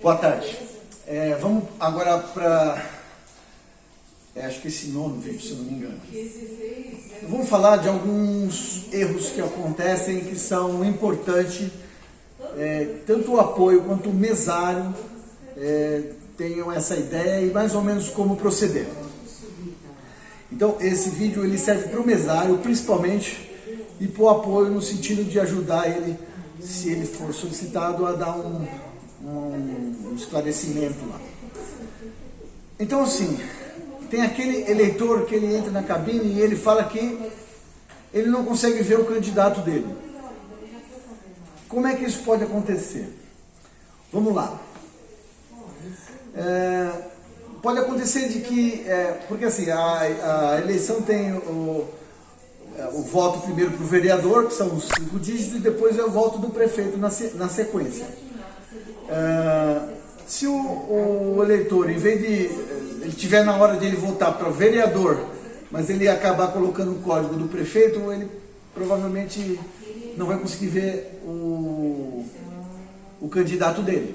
Boa tarde. Vamos agora para... acho que esse nono vídeo, se eu não me engano. Vamos falar de alguns erros que acontecem que são importantes, tanto o apoio quanto o mesário tenham essa ideia e mais ou menos como proceder. Então, esse vídeo ele serve para o mesário, principalmente, e para o apoio no sentido de ajudar ele, se ele for solicitado, a dar um esclarecimento lá. Então, assim, tem aquele eleitor que ele entra na cabine e ele fala que ele não consegue ver o candidato dele. Como é que isso pode acontecer? Vamos lá. Pode acontecer de que, porque assim, a eleição tem o voto primeiro para o vereador, que são os 5 dígitos, e depois é o voto do prefeito na sequência. Se o eleitor, em vez de ele tiver na hora de ele votar para o vereador, mas ele acabar colocando o código do prefeito, ele provavelmente não vai conseguir ver o candidato dele,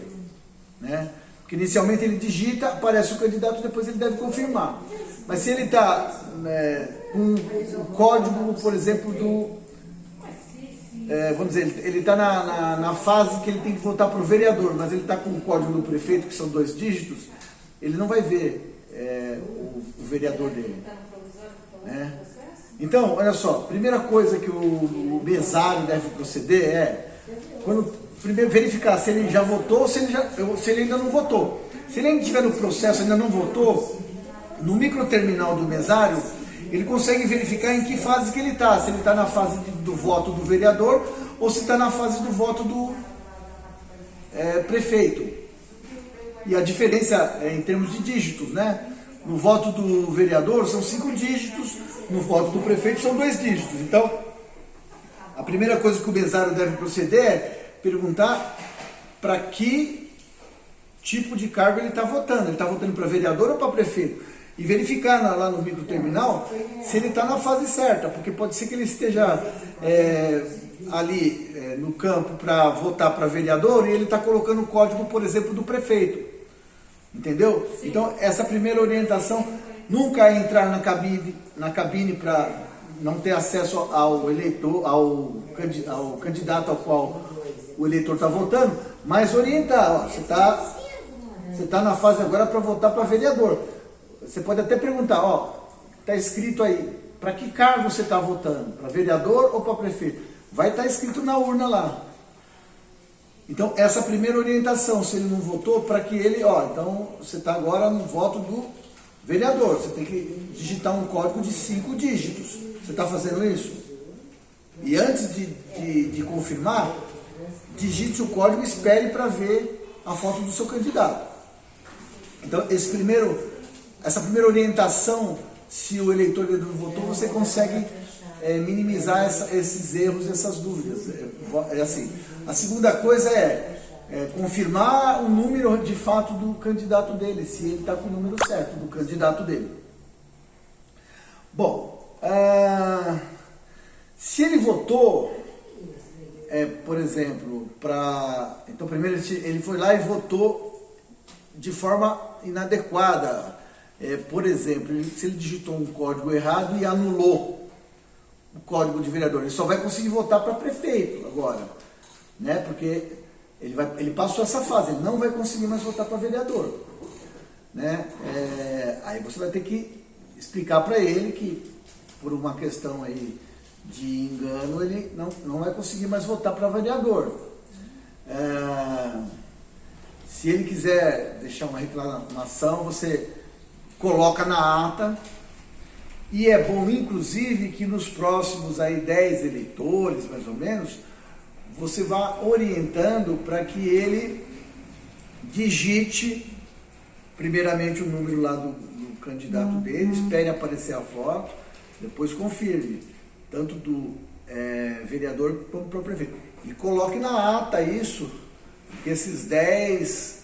né? Porque inicialmente ele digita, aparece o candidato, depois ele deve confirmar. Mas se ele está com o código, por exemplo, vamos dizer, ele está na fase que ele tem que votar para o vereador, mas ele está com o código do prefeito, que são 2 dígitos, ele não vai ver o vereador dele, né? Então, olha só, primeira coisa que o mesário deve proceder primeiro verificar se ele já votou ou se ele ainda não votou. Se ele ainda estiver no processo e ainda não votou, no microterminal do mesário, ele consegue verificar em que fase que ele está. Se ele está na fase do voto do vereador ou se está na fase do voto do prefeito. E a diferença é em termos de dígitos, né? No voto do vereador são 5 dígitos, no voto do prefeito são 2 dígitos. Então, a primeira coisa que o mesário deve proceder é perguntar para que tipo de cargo ele está votando. Ele está votando para vereador ou para prefeito? E verificar lá no microterminal se ele está na fase certa, porque pode ser que ele esteja ali no campo para votar para vereador e ele está colocando o código, por exemplo, do prefeito. Entendeu? Sim. Então, essa primeira orientação, nunca é entrar na cabine para não ter acesso ao eleitor, ao candidato ao qual o eleitor está votando, mas orientar, ó, você está na fase agora para votar para vereador. Você pode até perguntar, ó, está escrito aí, para que cargo você está votando? Para vereador ou para prefeito? Vai estar escrito na urna lá. Então, essa primeira orientação, se ele não votou, para que ele, ó, então você está agora no voto do vereador, você tem que digitar um código de 5 dígitos. Você está fazendo isso? E antes de confirmar, digite o código e espere para ver a foto do seu candidato. Então, essa primeira orientação, se o eleitor ainda não votou, você consegue minimizar esses erros, essas dúvidas. Assim. A segunda coisa é confirmar o número de fato do candidato dele, se ele está com o número certo do candidato dele. Bom, se ele votou, por exemplo, então primeiro ele foi lá e votou de forma inadequada. Por exemplo, se ele digitou um código errado e anulou o código de vereador, ele só vai conseguir votar para prefeito agora, né? Porque ele passou essa fase, ele não vai conseguir mais votar para vereador, né? Aí você vai ter que explicar para ele que, por uma questão aí de engano, ele não vai conseguir mais votar para vereador. Se ele quiser deixar uma reclamação, você coloca na ata, e é bom, inclusive, que nos próximos aí 10 eleitores, mais ou menos, você vá orientando para que ele digite primeiramente o número lá do candidato dele, espere aparecer a foto, depois confirme, tanto do vereador como para o prefeito. E coloque na ata isso, que esses 10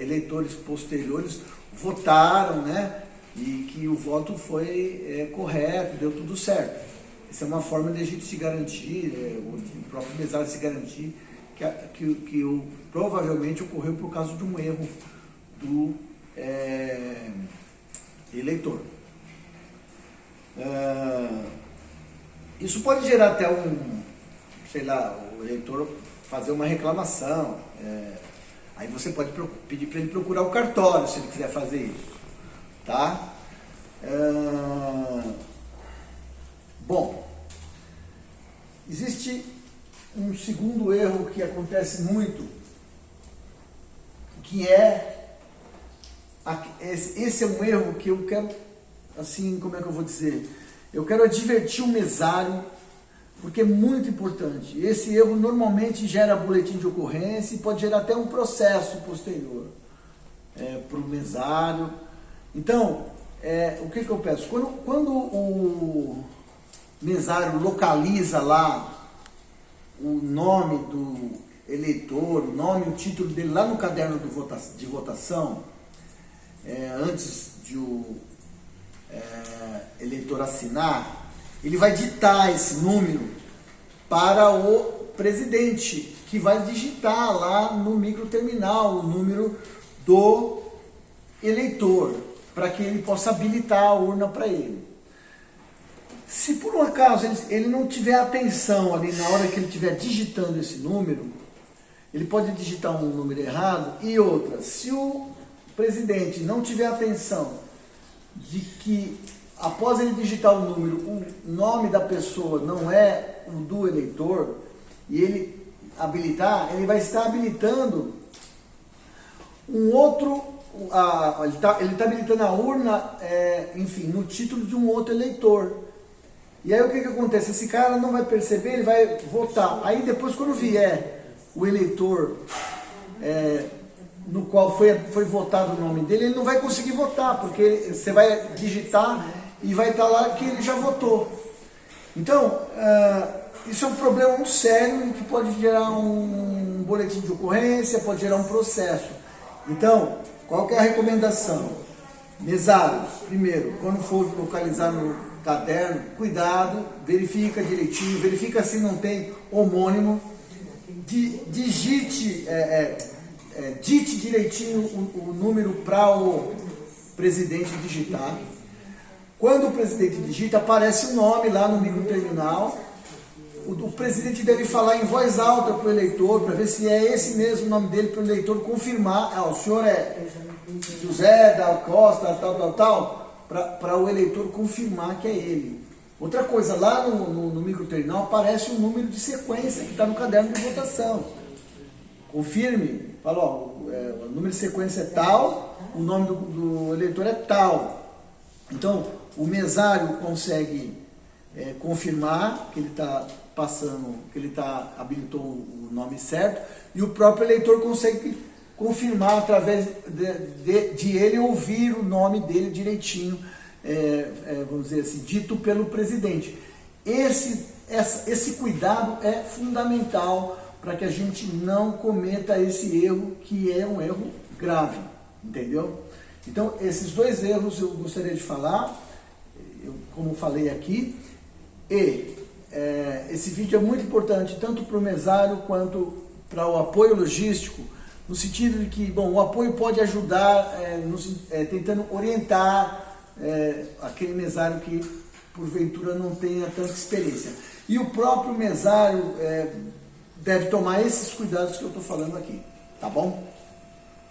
eleitores posteriores votaram, né? E que o voto foi correto, deu tudo certo. Essa é uma forma de a gente se garantir, o próprio mesário se garantir, que provavelmente ocorreu por causa de um erro do eleitor. Isso pode gerar até sei lá, o eleitor fazer uma reclamação. Aí você pode pedir para ele procurar o cartório, se ele quiser fazer isso. Tá? Bom, existe um segundo erro que acontece muito, que esse é um erro que eu quero, assim, como é que eu vou dizer? Eu quero advertir o mesário, porque é muito importante. Esse erro normalmente gera boletim de ocorrência e pode gerar até um processo posterior para o mesário. Então, o que eu peço? Quando o mesário localiza lá o nome do eleitor, o nome e o título dele lá no caderno de votação, antes de o eleitor assinar, ele vai ditar esse número para o presidente, que vai digitar lá no microterminal o número do eleitor, para que ele possa habilitar a urna para ele. Se por um acaso ele não tiver atenção ali na hora que ele estiver digitando esse número, ele pode digitar um número errado. E outra, se o presidente não tiver atenção de que após ele digitar o número, o nome da pessoa não é o do eleitor, e ele habilitar, ele vai estar habilitando um outro, ele está habilitando a urna, enfim, no título de um outro eleitor. E aí o que acontece? Esse cara não vai perceber, ele vai votar. Aí depois, quando vier o eleitor no qual foi votado o nome dele, ele não vai conseguir votar, porque você vai digitar e vai estar lá que ele já votou. Então, isso é um problema muito sério que pode gerar um boletim de ocorrência, pode gerar um processo. Então, qual que é a recomendação? Mesário, primeiro, quando for localizar no caderno, cuidado, verifica direitinho, verifica se não tem homônimo, dite direitinho o número para o presidente digitar. Quando o presidente digita, aparece o nome lá no microterminal. O presidente deve falar em voz alta para o eleitor, para ver se é esse mesmo nome dele, para o eleitor confirmar. O senhor é José da Costa, tal, para o eleitor confirmar que é ele. Outra coisa, lá no microterminal aparece o número de sequência que está no caderno de votação. Confirme, fala, o número de sequência é tal, o nome do eleitor é tal. Então, o mesário consegue confirmar que ele está passando, que ele habilitou o nome certo, e o próprio eleitor consegue confirmar através de ele ouvir o nome dele direitinho, vamos dizer assim, dito pelo presidente. Esse cuidado é fundamental para que a gente não cometa esse erro, que é um erro grave, entendeu? Então, esses dois erros eu gostaria de falar, como falei aqui, e esse vídeo é muito importante tanto para o mesário quanto para o apoio logístico, no sentido de que, bom, o apoio pode ajudar tentando orientar aquele mesário que porventura não tenha tanta experiência. E o próprio mesário deve tomar esses cuidados que eu estou falando aqui, tá bom?